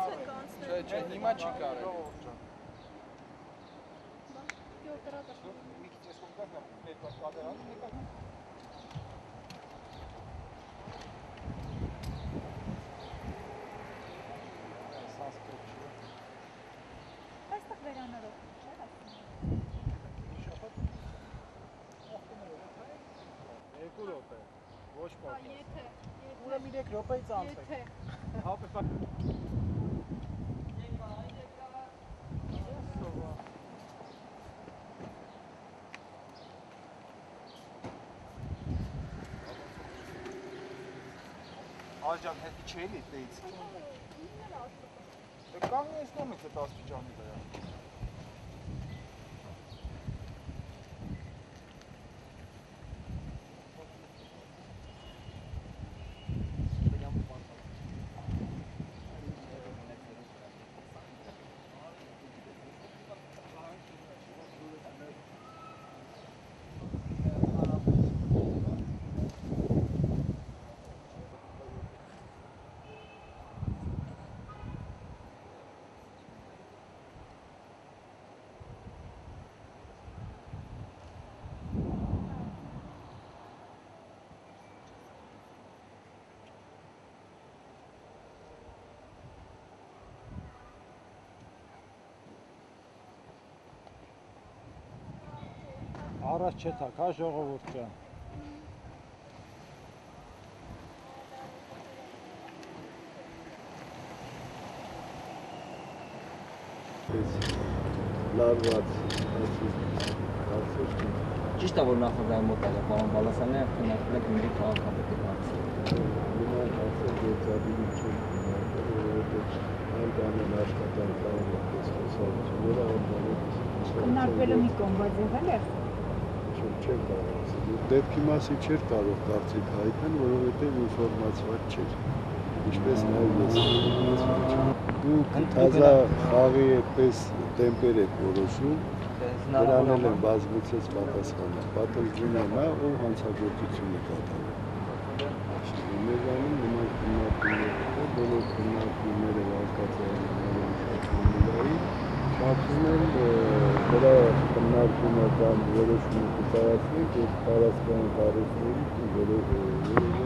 Չէ, հիմա չի կարելի։ Այստեղ վերանորոգ չէ՞։ Երկու րոպե, ոչ պարզ։ Եթե Ուրեմն 3 րոպեից անցեք։ Աջան հետի չէ՞ էլի դեից։ Դե կանգնեցնում եք այդ աստիճանի վրա։ Առաջ չթակ, հա ժողովուրդ ջան։ Լարված Ճիշտ է, որ նախագահի մոտ է պարոն Բալասանյանը քննարկել է Գյումրի քաղաքապետի հարցը։ Հիմա ասել գործադիրի չի, որովհետև այլ բաներ աշխատանք կարող է խոսալությունները այլ բաներ քննարկվելը մի կողմ, բայց եղել է։ Չէր կարող ասել։ Դեպքի մասի չէր կարող կարծիք հայտնել, որովհետև ինֆորմացված չէր։ Ինչպես նաև ես ինֆորմացված չէր։ Դուք թազա խաղի այդպես տեմպեր եք որոշում, դրան էլ են բազմիցս պատասխանը։ Պատժվում է նա, ով հանցագործություն է կատարում։ Մեզանում նման քննարկումներ, բոլոր քննարկումները վարկածային շարժում են դրա քննարկումը կամ որոշումը կայացնենք, այդ տարածքային կառույցներից որոշ